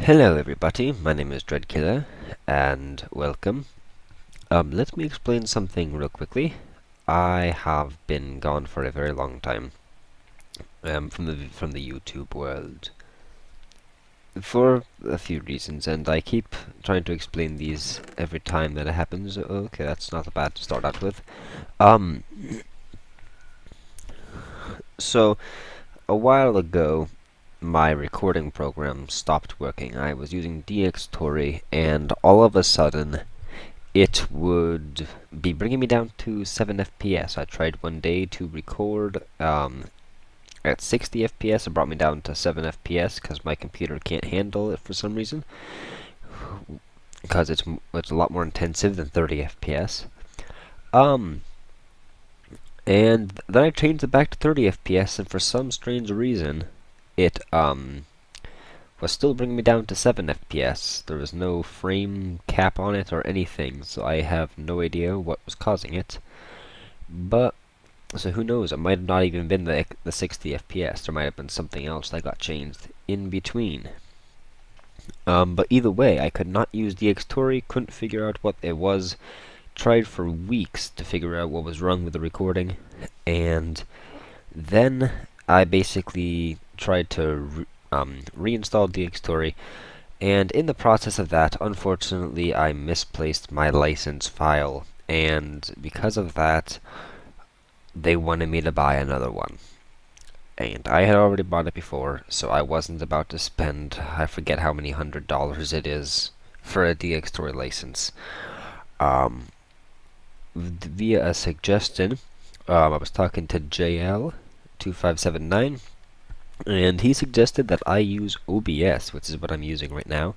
Hello everybody, my name is DreadKyller, and welcome. Let me explain something real quickly. I have been gone for a very long time from the YouTube world for a few reasons, and I keep trying to explain these every time that it happens. Okay, that's not bad to start out with. So a while ago, my recording program stopped working. I was using DxTory, and all of a sudden, it would be bringing me down to 7 FPS. I tried one day to record at 60 FPS. It brought me down to 7 FPS because my computer can't handle it for some reason. Because it's a lot more intensive than 30 FPS. And then I changed it back to 30 FPS, and for some strange reason, it was still bringing me down to 7 FPS. There was no frame cap on it or anything, so I have no idea what was causing it. But, so who knows, it might have not even been the 60 FPS. There might have been something else that got changed in between. But either way, I could not use DxTory, couldn't figure out what it was. Tried for weeks to figure out what was wrong with the recording, and then I basically tried to reinstall DxTory, and in the process of that, unfortunately, I misplaced my license file, and because of that, they wanted me to buy another one. And I had already bought it before, so I wasn't about to spend, I forget how many $100 it is for a DxTory license. Via a suggestion, I was talking to JL2579, and he suggested that I use OBS, which is what I'm using right now,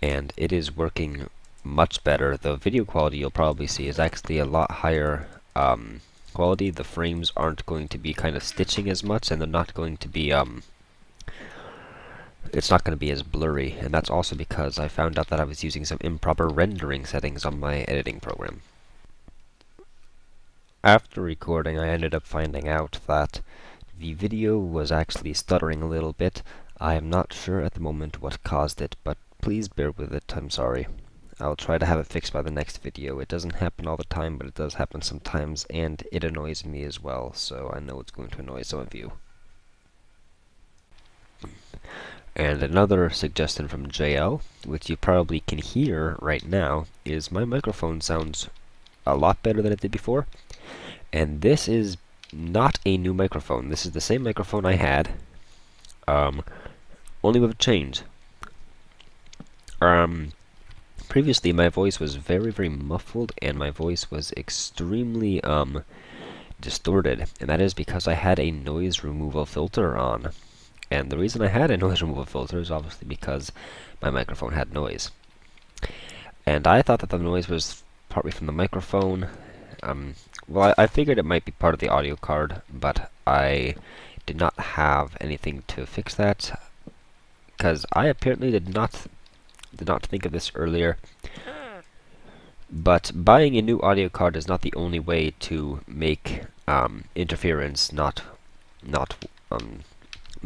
and it is working much better. The video quality you'll probably see is actually a lot higher quality. The frames aren't going to be kind of stitching as much, and they're not going to be it's not going to be as blurry, and that's also because I found out that I was using some improper rendering settings on my editing program. After recording, I ended up finding out that the video was actually stuttering a little bit. I am not sure at the moment what caused it, but please bear with it, I'm sorry. I'll try to have it fixed by the next video. It doesn't happen all the time, but it does happen sometimes, and it annoys me as well, so I know it's going to annoy some of you. And another suggestion from JL, which you probably can hear right now, is my microphone sounds a lot better than it did before. And this is not a new microphone. This is the same microphone I had, only with a change. Previously, my voice was very, very muffled, and my voice was extremely distorted, and that is because I had a noise removal filter on. And the reason I had a noise removal filter is obviously because my microphone had noise. And I thought that the noise was partly from the microphone. Well, I figured it might be part of the audio card, but I did not have anything to fix that, because I apparently did not think of this earlier. But buying a new audio card is not the only way to make interference not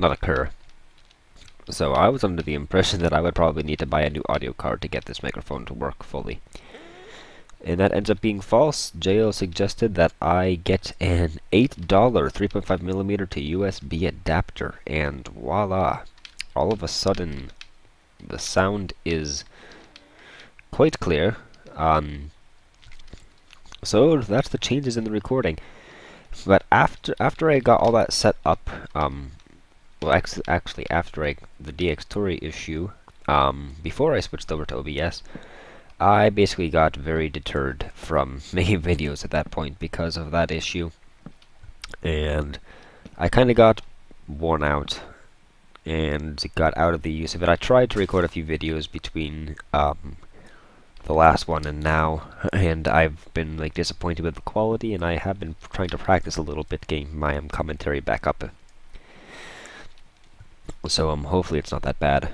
occur. So I was under the impression that I would probably need to buy a new audio card to get this microphone to work fully. And that ends up being false. JL suggested that I get an $8 3.5mm to USB adapter, and voila! All of a sudden, the sound is quite clear. So that's the changes in the recording. But after I got all that set up, well, actually after the DxTory issue, before I switched over to OBS, I basically got very deterred from making videos at that point because of that issue, and I kind of got worn out and got out of the use of it. I tried to record a few videos between the last one and now, and I've been like disappointed with the quality, and I have been trying to practice a little bit getting my commentary back up. So hopefully it's not that bad,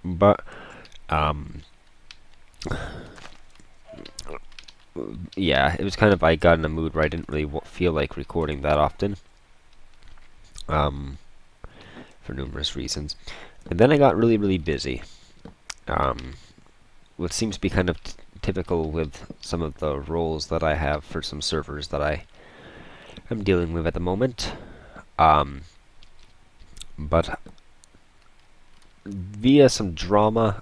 but yeah, it was kind of, I got in a mood where I didn't really feel like recording that often, for numerous reasons. And then I got really, really busy, What seems to be kind of typical with some of the roles that I have for some servers that I am dealing with at the moment. But via some drama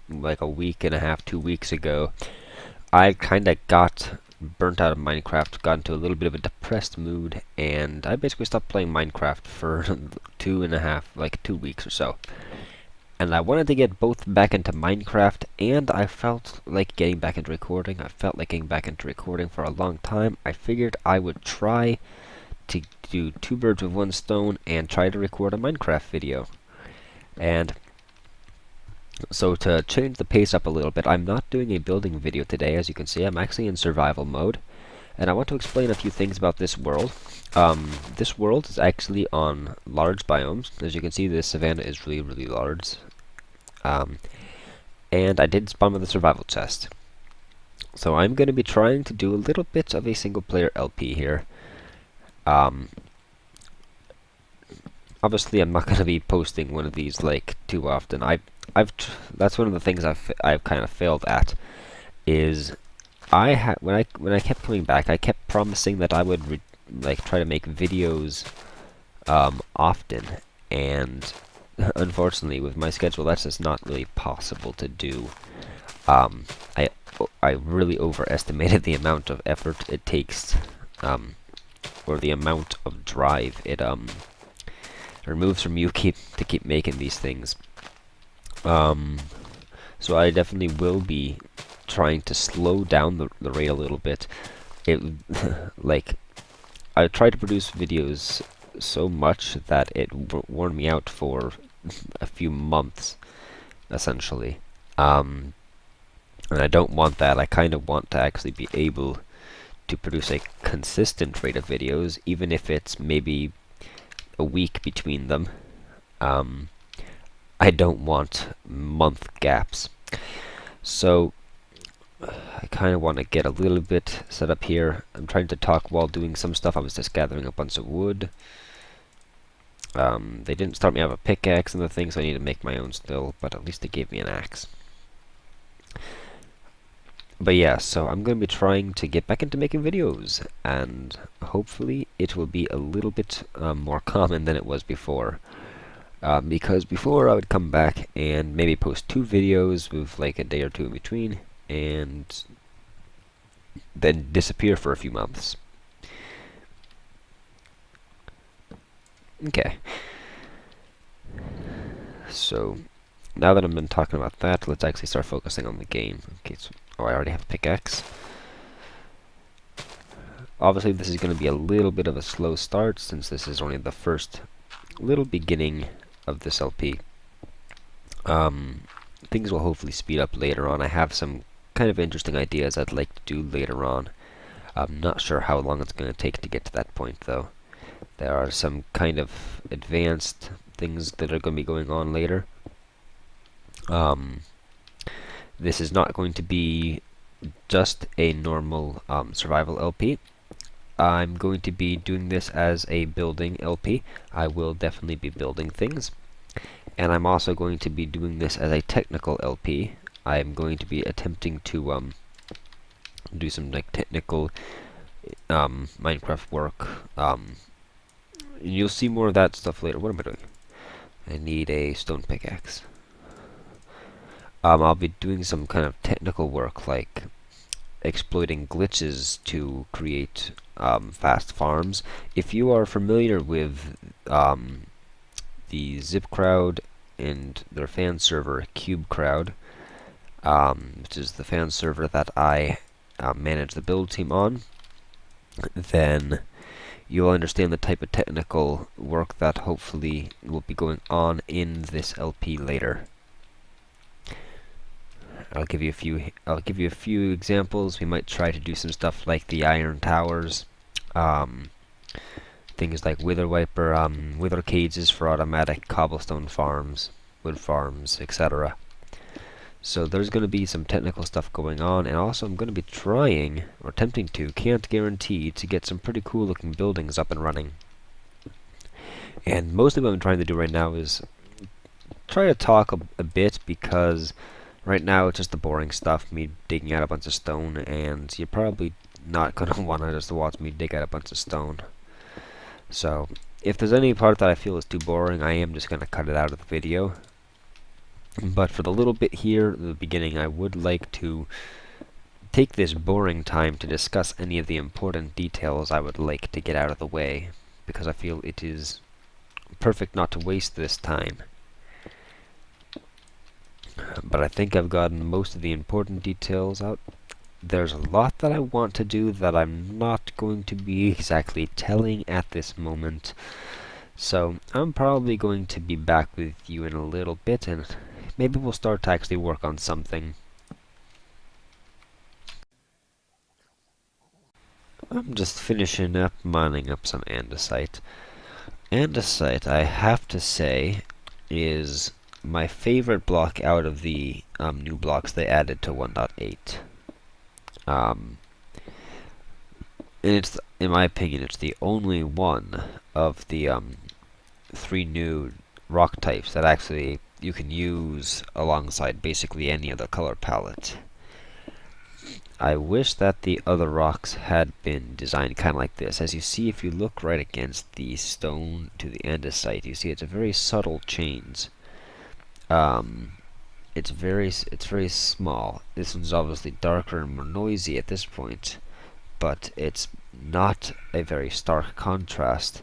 like a week and a half, 2 weeks ago, I kind of got burnt out of Minecraft, got into a little bit of a depressed mood, and I basically stopped playing Minecraft for 2 weeks or so. And I wanted to get both back into Minecraft, and I felt like getting back into recording. I felt like getting back into recording for a long time. I figured I would try to do two birds with one stone and try to record a Minecraft video. And so to change the pace up a little bit, I'm not doing a building video today. As you can see, I'm actually in survival mode. And I want to explain a few things about this world. This world is actually on large biomes. As you can see, this savanna is really, really large. And I did spawn with a survival chest. So I'm going to be trying to do a little bit of a single player LP here. Obviously, I'm not going to be posting one of these like too often. That's one of the things I've kind of failed at. Is when I kept coming back, I kept promising that I would try to make videos often, and unfortunately, with my schedule, that's just not really possible to do. I really overestimated the amount of effort it takes, or the amount of drive it removes from you to keep making these things. So I definitely will be trying to slow down the rate a little bit. I tried to produce videos so much that it worn me out for a few months, essentially. And I don't want that. I kind of want to actually be able to produce a consistent rate of videos, even if it's maybe a week between them. I don't want month gaps. So I kind of want to get a little bit set up here. I'm trying to talk while doing some stuff. I was just gathering a bunch of wood. They didn't start me out with a pickaxe and the thing, so I need to make my own still, but at least they gave me an axe. But yeah, so I'm going to be trying to get back into making videos, and hopefully it will be a little bit more common than it was before. Because before I would come back and maybe post 2 videos with like a day or 2 in between, and then disappear for a few months. Okay. So now that I've been talking about that, let's actually start focusing on the game. Okay, so I already have a pickaxe. Obviously, this is going to be a little bit of a slow start, since this is only the first little beginning of this LP. Things will hopefully speed up later on. I have some kind of interesting ideas I'd like to do later on. I'm not sure how long it's going to take to get to that point, though. There are some kind of advanced things that are going to be going on later. This is not going to be just a normal survival LP. I'm going to be doing this as a building LP. I will definitely be building things. And I'm also going to be doing this as a technical LP. I'm going to be attempting to do some like technical Minecraft work. You'll see more of that stuff later. What am I doing? I need a stone pickaxe. I'll be doing some kind of technical work, like exploiting glitches to create fast farms. If you are familiar with the Zip Crowd and their fan server, Cube Crowd, which is the fan server that I manage the build team on, then you'll understand the type of technical work that hopefully will be going on in this LP later. I'll give you a few examples. We might try to do some stuff like the iron towers, things like wither cages for automatic cobblestone farms, wood farms, etc. So there's going to be some technical stuff going on, and also I'm going to be trying, or attempting to, can't guarantee, to get some pretty cool looking buildings up and running. And mostly what I'm trying to do right now is try to talk a bit because right now it's just the boring stuff, me digging out a bunch of stone, and you're probably not going to want to just watch me dig out a bunch of stone. So, if there's any part that I feel is too boring, I am just going to cut it out of the video. But for the little bit here at the beginning, I would like to take this boring time to discuss any of the important details I would like to get out of the way, because I feel it is perfect not to waste this time. But I think I've gotten most of the important details out. There's a lot that I want to do that I'm not going to be exactly telling at this moment. So I'm probably going to be back with you in a little bit, and maybe we'll start to actually work on something. I'm just finishing up mining up some andesite. Andesite, I have to say, is my favorite block out of the new blocks they added to 1.8. And it's, in my opinion, it's the only one of the 3 new rock types that actually you can use alongside basically any other color palette. I wish that the other rocks had been designed kind of like this. As you see, if you look right against the stone to the andesite, you see it's a very subtle change. It's very small. This one's obviously darker and more noisy at this point, but it's not a very stark contrast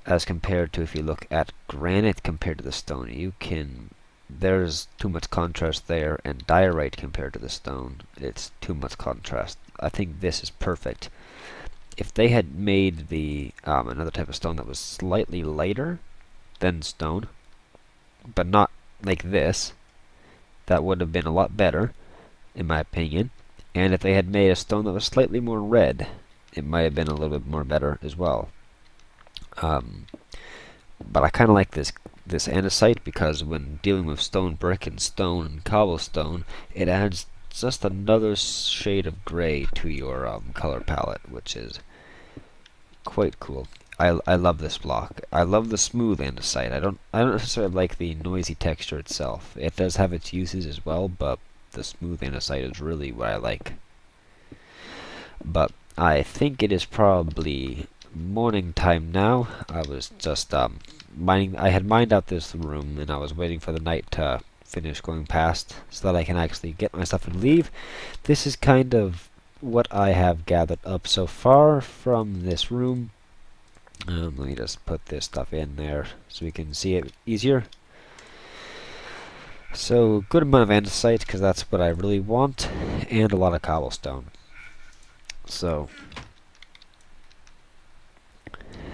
as compared to if you look at granite compared to the stone. There's too much contrast there, and diorite compared to the stone, it's too much contrast. I think this is perfect. If they had made the another type of stone that was slightly lighter than stone, but not like this, that would have been a lot better, in my opinion. And if they had made a stone that was slightly more red, it might have been a little bit more better as well. But I kind of like this andesite because when dealing with stone brick and stone and cobblestone, it adds just another shade of gray to your color palette, which is quite cool. I love this block. I love the smooth andesite. I don't necessarily like the noisy texture itself. It does have its uses as well, but the smooth andesite is really what I like. But I think it is probably morning time now. I was just mining. I had mined out this room, and I was waiting for the night to finish going past so that I can actually get my stuff and leave. This is kind of what I have gathered up so far from this room. Let me just put this stuff in there so we can see it easier. So, good amount of andesite, because that's what I really want, and a lot of cobblestone. So,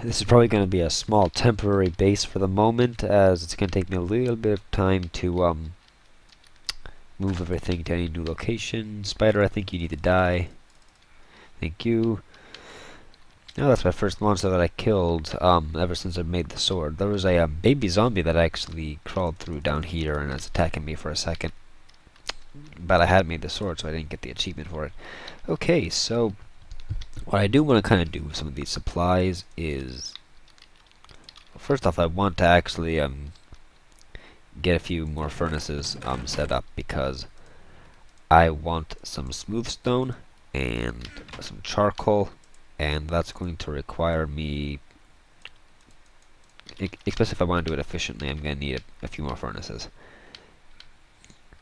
this is probably going to be a small temporary base for the moment, as it's going to take me a little bit of time to move everything to any new location. Spider, I think you need to die. Thank you. Oh, that's my first monster that I killed ever since I made the sword. There was a baby zombie that actually crawled through down here and was attacking me for a second. But I had made the sword, so I didn't get the achievement for it. Okay, so what I do want to kind of do with some of these supplies is, first off, I want to actually get a few more furnaces set up, because I want some smooth stone and some charcoal, and that's going to require me, especially if I want to do it efficiently, I'm going to need a few more furnaces.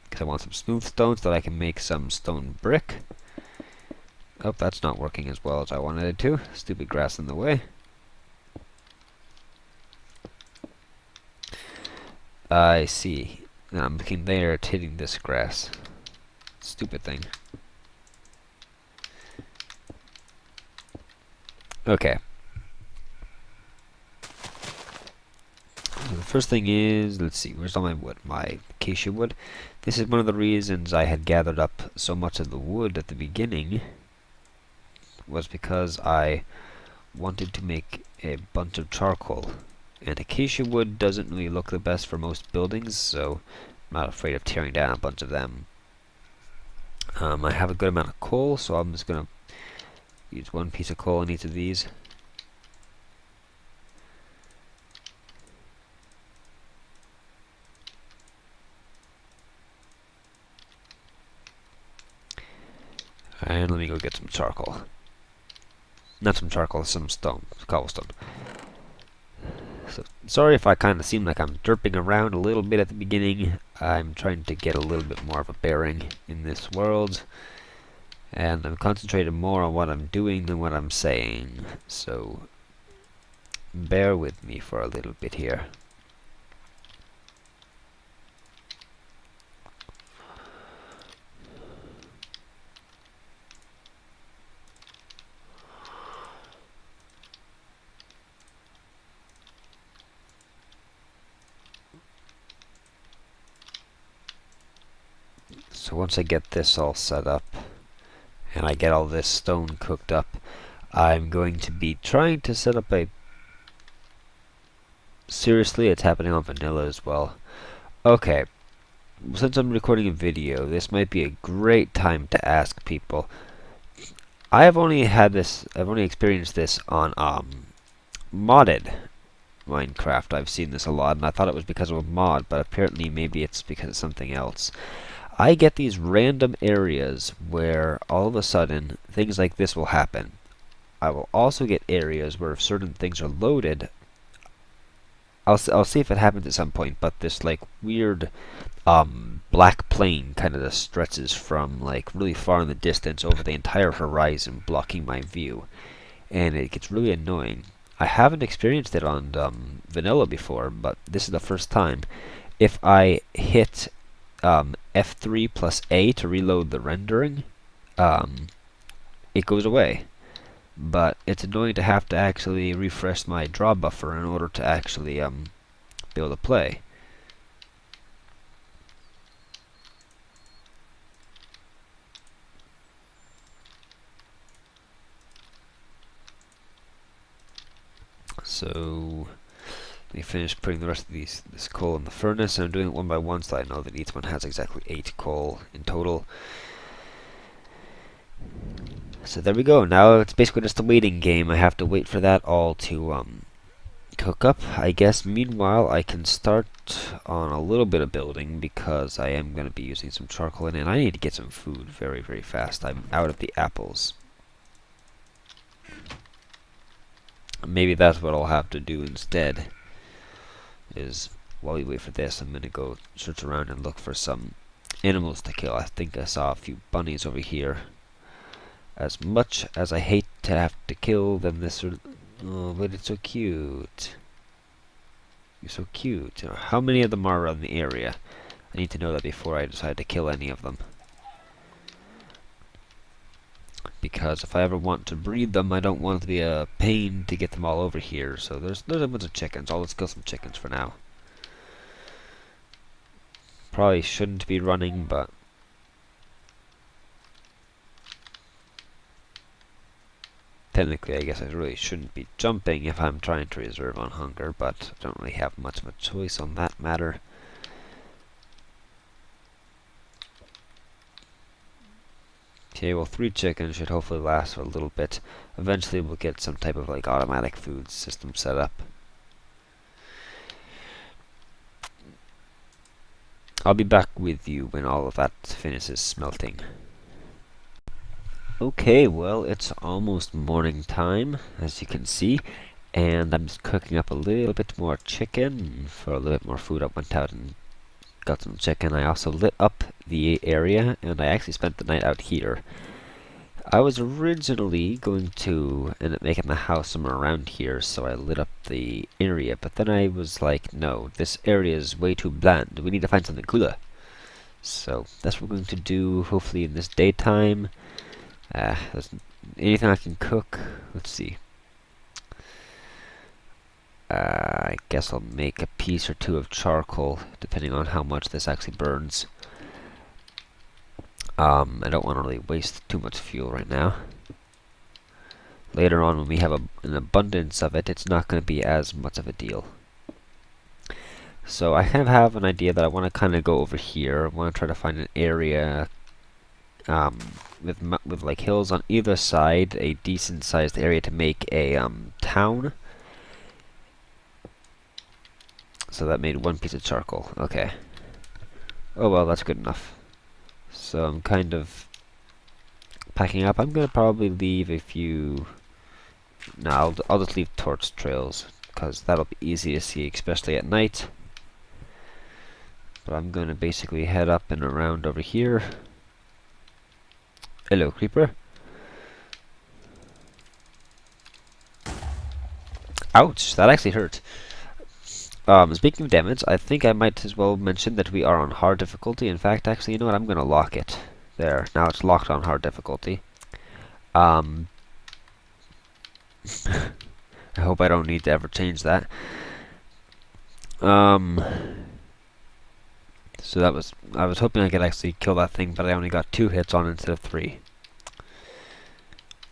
Because I want some smooth stone so that I can make some stone brick. Oh, that's not working as well as I wanted it to. Stupid grass in the way. I see. And I'm looking there, it's hitting this grass. Stupid thing. Okay. So the first thing is, let's see, where's all my wood? My acacia wood. This is one of the reasons I had gathered up so much of the wood at the beginning, was because I wanted to make a bunch of charcoal. And acacia wood doesn't really look the best for most buildings, so I'm not afraid of tearing down a bunch of them. I have a good amount of coal, so I'm just going to use one piece of coal in each of these. And let me go get some charcoal. Not some charcoal, some stone, cobblestone. So, sorry if I kind of seem like I'm derping around a little bit at the beginning. I'm trying to get a little bit more of a bearing in this world. And I'm concentrating more on what I'm doing than what I'm saying. So, bear with me for a little bit here. So once I get this all set up, and I get all this stone cooked up, I'm going to be trying to set up a... Seriously, it's happening on vanilla as well. Okay, since I'm recording a video, this might be a great time to ask people. I've only experienced this on modded Minecraft. I've seen this a lot, and I thought it was because of a mod, but apparently maybe it's because of something else. I get these random areas where all of a sudden things like this will happen. I will also get areas where if certain things are loaded, I'll see if it happens at some point, but this like weird black plane kind of just stretches from like really far in the distance over the entire horizon, blocking my view, and it gets really annoying. I haven't experienced it on vanilla before, but this is the first time. If I hit F3 plus A to reload the rendering, it goes away. But it's annoying to have to actually refresh my draw buffer in order to actually be able to play. So let me finish putting the rest of this coal in the furnace, and I'm doing it one by one so I know that each one has exactly 8 coal in total. So there we go. Now it's basically just a waiting game. I have to wait for that all to cook up. I guess meanwhile I can start on a little bit of building because I am going to be using some charcoal in it, and I need to get some food very, very fast. I'm out of the apples. Maybe that's what I'll have to do instead. Is while we wait for this, I'm going to go search around and look for some animals to kill. I think I saw a few bunnies over here. As much as I hate to have to kill them, oh, but it's so cute. You're so cute. How many of them are around the area? I need to know that before I decide to kill any of them. Because if I ever want to breed them, I don't want it to be a pain to get them all over here. So there's a bunch of chickens. Let's kill some chickens for now. Probably shouldn't be running, but technically, I guess I really shouldn't be jumping if I'm trying to reserve on hunger, but I don't really have much of a choice on that matter. Okay, well, 3 chickens should hopefully last for a little bit. Eventually, we'll get some type of like automatic food system set up. I'll be back with you when all of that finishes smelting. Okay, well, it's almost morning time, as you can see, and I'm just cooking up a little bit more chicken. For a little bit more food, I went out and got some chicken. I also lit up the area, and I actually spent the night out here. I was originally going to end up making the house somewhere around here, so I lit up the area, but then I was like, no, this area is way too bland. We need to find something cooler. So that's what we're going to do, hopefully in this daytime. There's anything I can cook. Let's see. I guess I'll make a piece or two of charcoal, depending on how much this actually burns. I don't want to really waste too much fuel right now. Later on, when we have an abundance of it, it's not going to be as much of a deal. So I kind of have an idea that I want to kind of go over here. I want to try to find an area with like hills on either side, a decent sized area to make a town. So that made 1 piece of charcoal. Okay. Oh well, that's good enough. So I'm kind of packing up. I'm gonna probably leave a few. No, I'll just leave torch trails because that'll be easy to see, especially at night. But I'm gonna basically head up and around over here. Hello, creeper. Ouch, that actually hurt. Speaking of damage, I think I might as well mention that we are on hard difficulty. In fact, actually, you know what? I'm gonna lock it. There. Now it's locked on hard difficulty. I hope I don't need to ever change that. So that was, I was hoping I could actually kill that thing, but I only got 2 hits on instead of 3.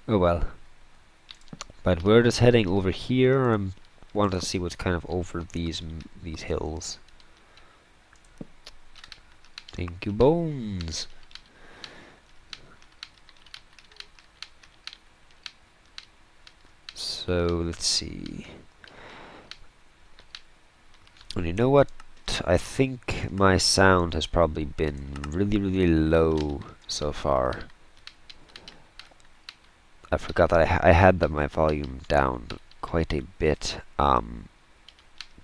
Oh well. But we're just heading over here. I want to see what's kind of over these hills. Thank you, bones. So let's see. And you know what? I think my sound has probably been really low so far. I forgot that I had my volume down quite a bit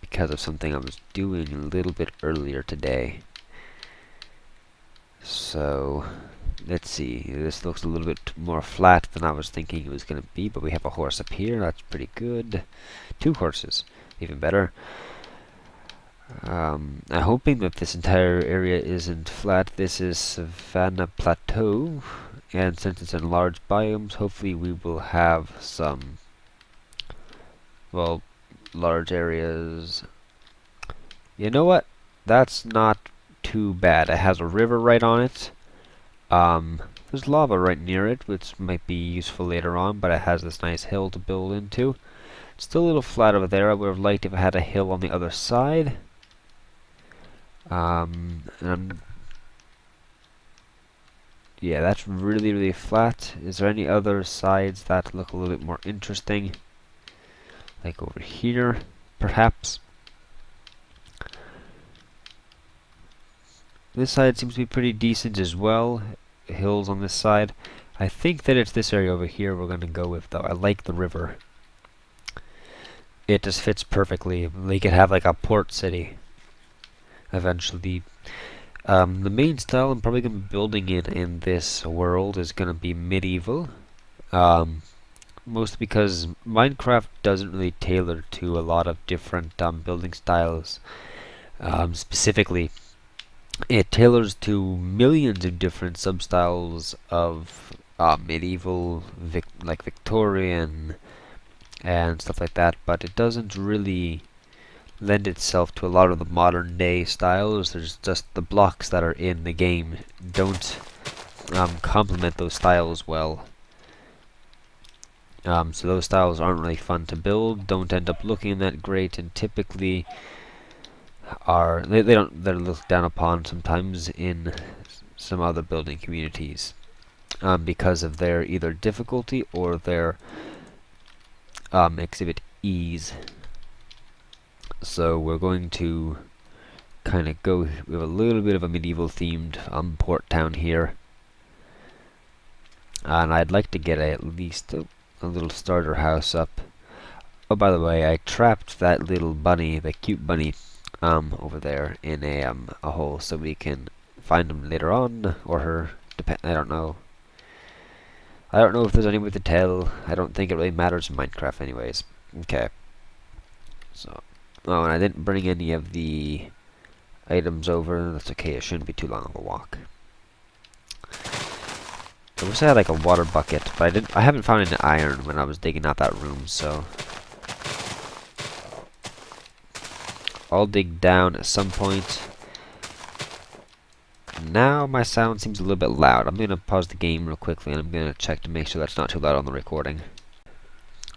because of something I was doing a little bit earlier today. So let's see. This looks a little bit more flat than I was thinking it was going to be, but we have a horse up here. That's pretty good. 2 horses, even better. I'm hoping that this entire area isn't flat. This is Savannah Plateau, and since it's in large biomes, hopefully we will have some, well, large areas. You know what? That's not too bad. It has a river right on it. There's lava right near it, which might be useful later on, but it has this nice hill to build into. It's still a little flat over there. I would have liked if I had a hill on the other side. Yeah, that's really flat. Is there any other sides that look a little bit more interesting? Like over here, perhaps? This side seems to be pretty decent as well. Hills on this side. I think that it's this area over here we're going to go with, though. I like the river. It just fits perfectly. We could have like a port city eventually. The main style I'm probably going to be building in this world is going to be medieval. Mostly because Minecraft doesn't really tailor to a lot of different building styles. Specifically, it tailors to millions of different substyles of medieval, like Victorian, and stuff like that, but it doesn't really lend itself to a lot of the modern day styles. There's just the blocks that are in the game don't complement those styles well. So those styles aren't really fun to build, don't end up looking that great, and typically they're looked down upon sometimes in some other building communities because of their either difficulty or their exhibit ease. So we're going to kind of go with a little bit of a medieval themed port town here, and I'd like to get at least a little starter house up. Oh, by the way, I trapped that little bunny, the cute bunny, over there in a hole, so we can find him later on, or her. I don't know. I don't know if there's any way to tell. I don't think it really matters in Minecraft, anyways. Okay. So, oh, and I didn't bring any of the items over. That's okay. It shouldn't be too long of a walk. I wish I had like a water bucket, but I haven't found any iron when I was digging out that room, so I'll dig down at some point. Now my sound seems a little bit loud. I'm going to pause the game real quickly and I'm going to check to make sure that's not too loud on the recording.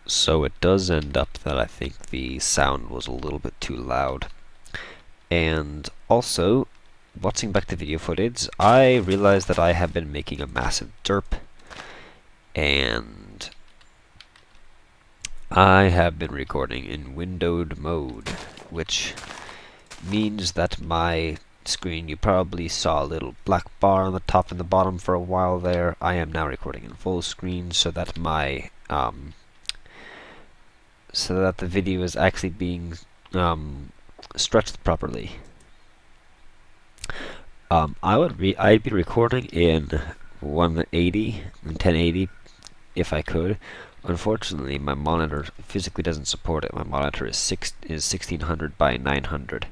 So it does end up that I think the sound was a little bit too loud. And also, watching back the video footage, I realized that I have been making a massive derp. And I have been recording in windowed mode, which means that my screen, you probably saw a little black bar on the top and the bottom for a while there. I am now recording in full screen so that my so that the video is actually being stretched properly. I'd be recording in 180 and 1080 if I could. Unfortunately, my monitor physically doesn't support it. My monitor is 1600 by 900.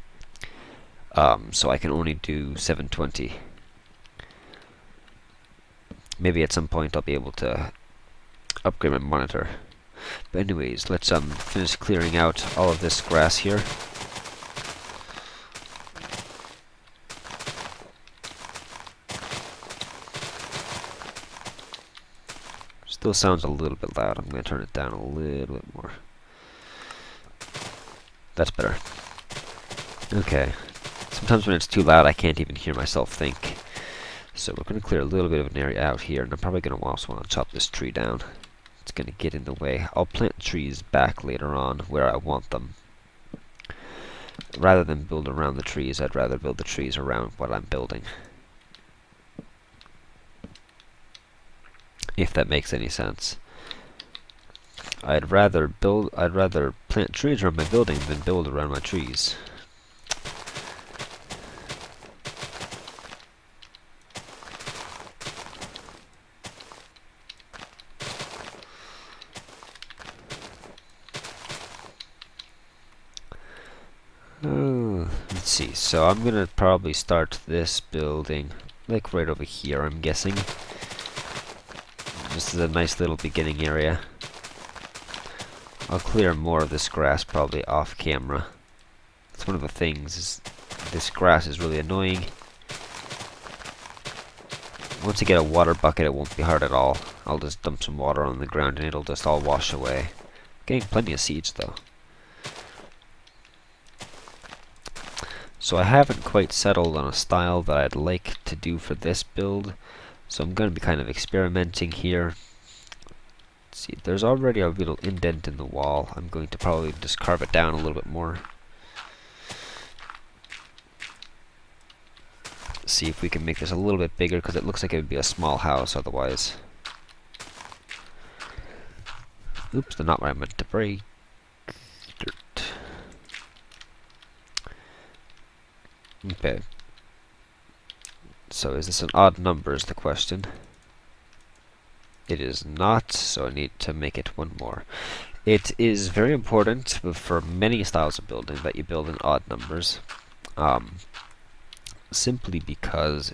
So I can only do 720. Maybe at some point I'll be able to upgrade my monitor. But anyways, let's finish clearing out all of this grass here. Still sounds a little bit loud. I'm going to turn it down a little bit more. That's better. Okay. Sometimes when it's too loud, I can't even hear myself think. So we're going to clear a little bit of an area out here, and I'm probably going to also want to chop this tree down. It's going to get in the way. I'll plant trees back later on where I want them. Rather than build around the trees, I'd rather build the trees around what I'm building. If that makes any sense. I'd rather plant trees around my building than build around my trees. Let's see, so I'm gonna probably start this building like right over here, I'm guessing. This is a nice little beginning area. I'll clear more of this grass probably off camera. That's one of the things, is this grass is really annoying. Once you get a water bucket, it won't be hard at all. I'll just dump some water on the ground and it'll just all wash away. Getting plenty of seeds though. So I haven't quite settled on a style that I'd like to do for this build. So I'm going to be kind of experimenting here. Let's see, there's already a little indent in the wall. I'm going to probably just carve it down a little bit more. See if we can make this a little bit bigger, because it looks like it would be a small house otherwise. Oops, they're not what I meant to break. Dirt. Okay. So is this an odd number is the question. It is not, so I need to make it one more. It is very important for many styles of building that you build in odd numbers. Simply because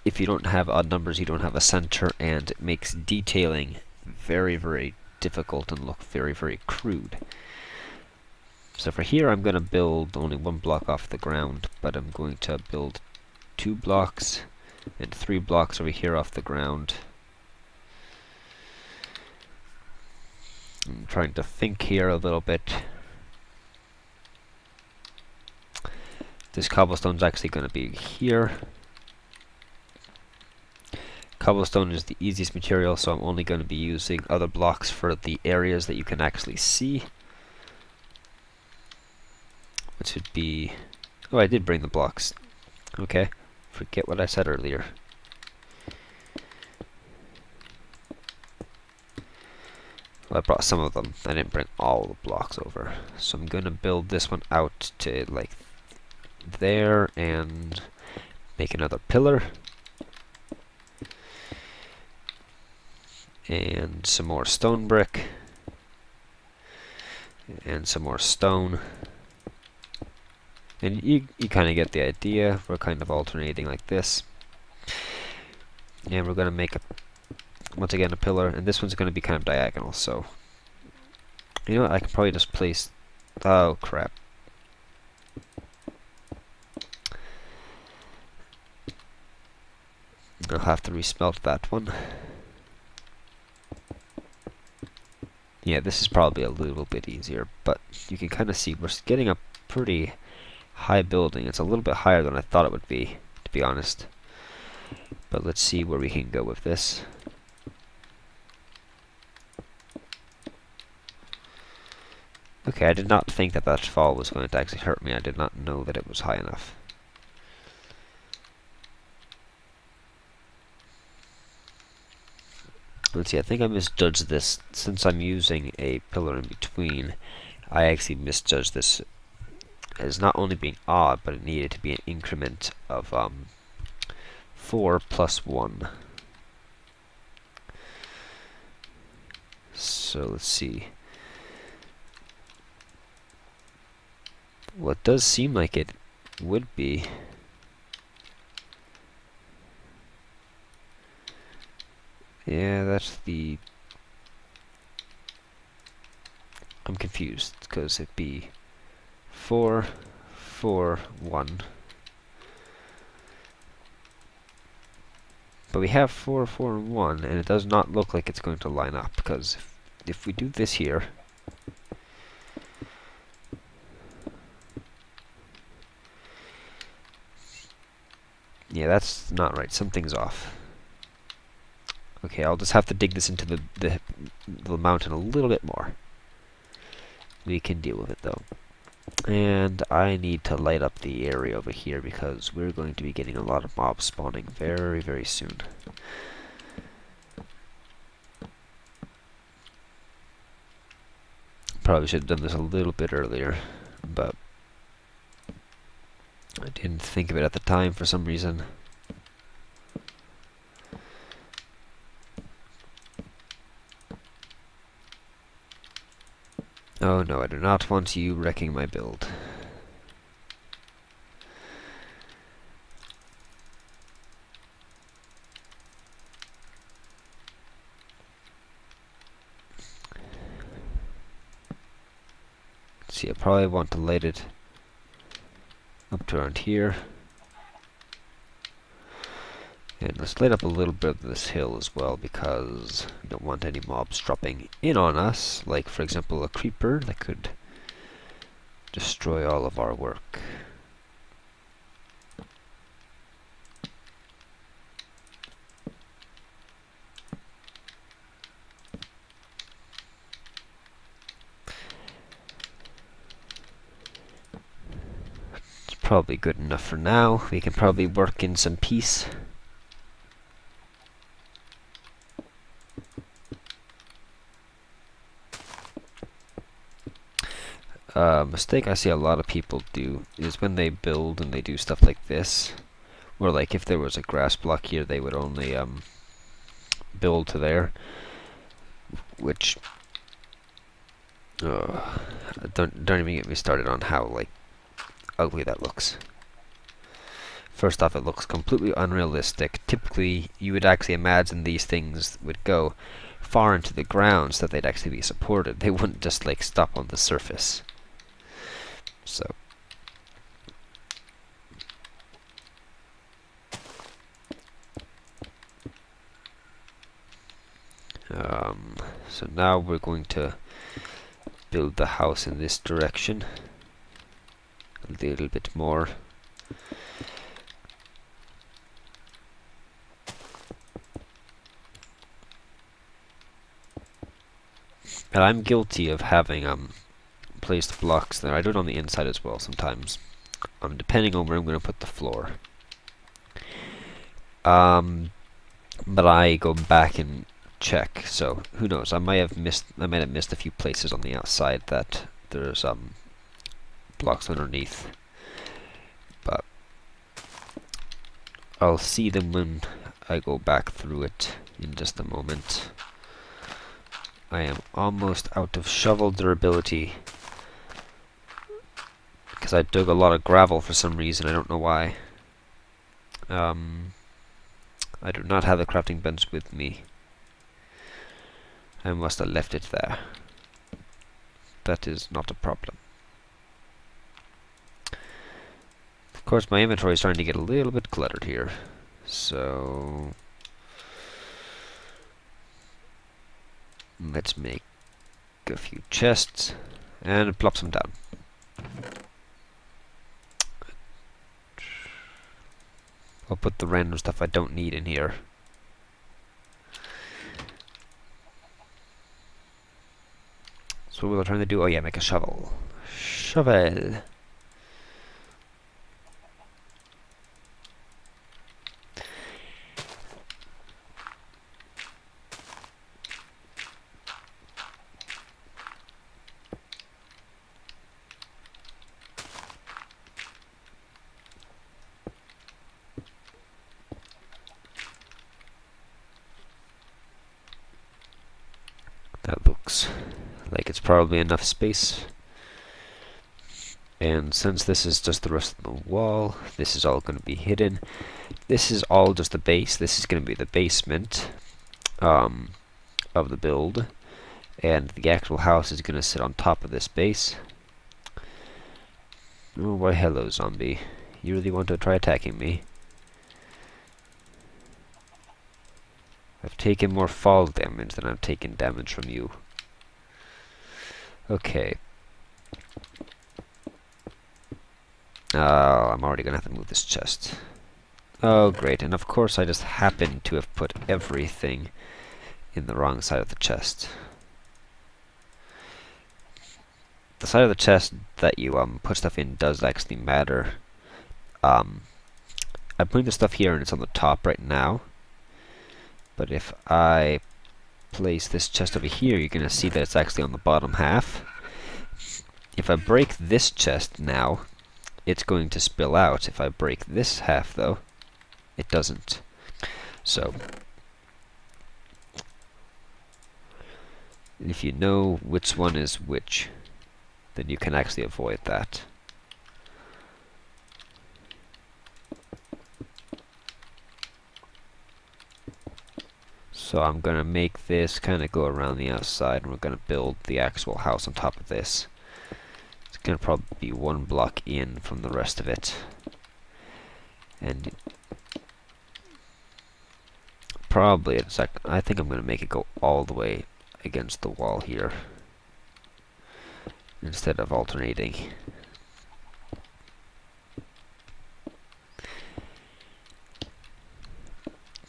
if you don't have odd numbers, you don't have a center, and it makes detailing very, very difficult and look very, very crude. So for here, I'm going to build only one block off the ground, but I'm going to build 2 blocks and 3 blocks over here off the ground. I'm trying to think here a little bit. This cobblestone's actually going to be here. Cobblestone is the easiest material, so I'm only going to be using other blocks for the areas that you can actually see. Which would be... Oh, I did bring the blocks. Okay. Forget what I said earlier. Well, I brought some of them. I didn't bring all the blocks over. So I'm going to build this one out to like there and make another pillar. And some more stone brick. And some more stone. And you kind of get the idea. We're kind of alternating like this. And we're going to make once again a pillar, and this one's going to be kind of diagonal, so you know what, I can probably just place... Oh crap. I'll have to resmelt that one. Yeah, this is probably a little bit easier, but you can kind of see we're getting a pretty high building. It's a little bit higher than I thought it would be, to be honest. But let's see where we can go with this. Okay, I did not think that that fall was going to actually hurt me. I did not know that it was high enough. Let's see, I think I misjudged this. Since I'm using a pillar in between, I actually misjudged this as not only being odd, but it needed to be an increment of 4 plus 1. So let's see. Well, it does seem like it would be. Yeah, that's the... I'm confused, because it'd be 4, 4, 1. But we have 4, 4, and 1, and it does not look like it's going to line up, because if we do this here... Yeah, that's not right. Something's off. Okay, I'll just have to dig this into the mountain a little bit more. We can deal with it, though. And I need to light up the area over here because we're going to be getting a lot of mobs spawning very, very soon. Probably should have done this a little bit earlier, but I didn't think of it at the time for some reason. Oh no, I do not want you wrecking my build. See, I probably want to light it up to around here. And let's light up a little bit of this hill as well, because we don't want any mobs dropping in on us, like for example a creeper that could destroy all of our work. It's probably good enough for now. We can probably work in some peace. Mistake I see a lot of people do is when they build and they do stuff like this, or like if there was a grass block here, they would only build to there, which don't even get me started on how like ugly that looks. First off, it looks completely unrealistic. Typically, you would actually imagine these things would go far into the ground so that they'd actually be supported. They wouldn't just like stop on the surface. So so now we're going to build the house in this direction a little bit more. And I'm guilty of having placed blocks there. I do it on the inside as well sometimes, depending on where I'm going to put the floor. But I go back and check, so who knows? I might have missed a few places on the outside that there's blocks underneath, but I'll see them when I go back through it in just a moment. I am almost out of shovel durability because I dug a lot of gravel for some reason. I don't know why. I do not have the crafting bench with me. I must have left it there. That is not a problem. Of course, my inventory is starting to get a little bit cluttered here, so let's make a few chests and plop some down. I'll put the random stuff I don't need in here. So what we were trying to do, oh yeah, make a shovel. Shovel! like it's probably enough space. And since this is just the rest of the wall, this is all going to be hidden. This is all just the base. This is going to be the basement of the build, and the actual house is going to sit on top of this base. Oh, why hello, zombie. You really want to try attacking me? I've taken more fall damage than I've taken damage from you. Okay. I'm already gonna have to move this chest. Oh, great. And of course I just happened to have put everything in the wrong side of the chest. The side of the chest that you put stuff in does actually matter. I'm putting the stuff here and it's on the top right now. But if I place this chest over here, you're gonna see that it's actually on the bottom half. If I break this chest now, it's going to spill out. If I break this half though, it doesn't. So if you know which one is which, then you can actually avoid that. So I'm gonna make this kind of go around the outside, and we're gonna build the actual house on top of this. It's gonna probably be one block in from the rest of it, and probably it's like, I think I'm gonna make it go all the way against the wall here instead of alternating.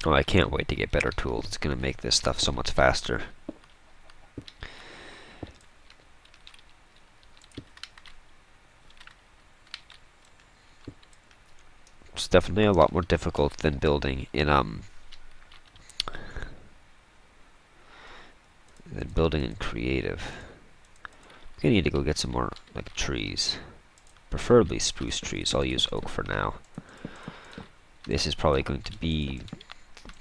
Oh, I can't wait to get better tools. It's gonna make this stuff so much faster. It's definitely a lot more difficult than building in creative. I'm gonna need to go get some more like trees, preferably spruce trees. I'll use oak for now. This is probably going to be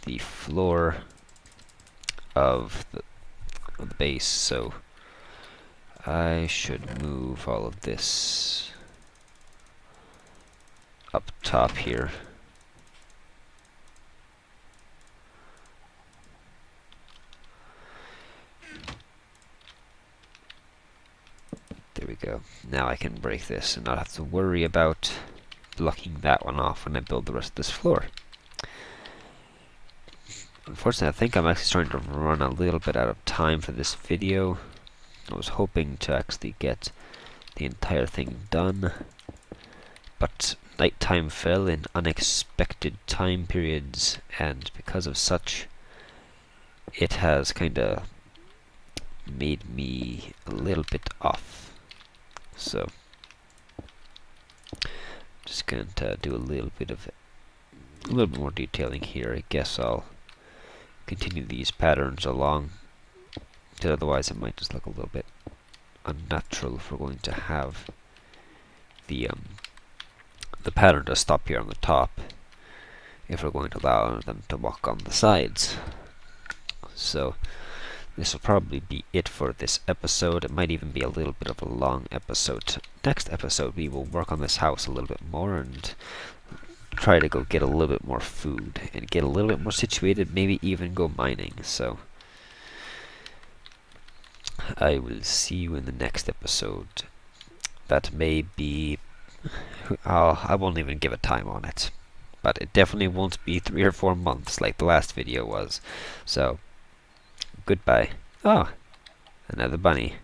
the floor of the base, so I should move all of this up top here. There we go. Now I can break this and not have to worry about blocking that one off when I build the rest of this floor. Unfortunately, I think I'm actually starting to run a little bit out of time for this video. I was hoping to actually get the entire thing done, but nighttime fell in unexpected time periods, and because of such, it has kinda made me a little bit off. So, just going to do a little bit more detailing here. I guess I'll continue these patterns along, because otherwise it might just look a little bit unnatural if we're going to have the pattern to stop here on the top, if we're going to allow them to walk on the sides. So this will probably be it for this episode. It might even be a little bit of a long episode. Next episode we will work on this house a little bit more and try to go get a little bit more food and get a little bit more situated, maybe even go mining. So I will see you in the next episode. That may be, I won't even give a time on it, but it definitely won't be 3 or 4 months like the last video was. So goodbye. Oh, another bunny.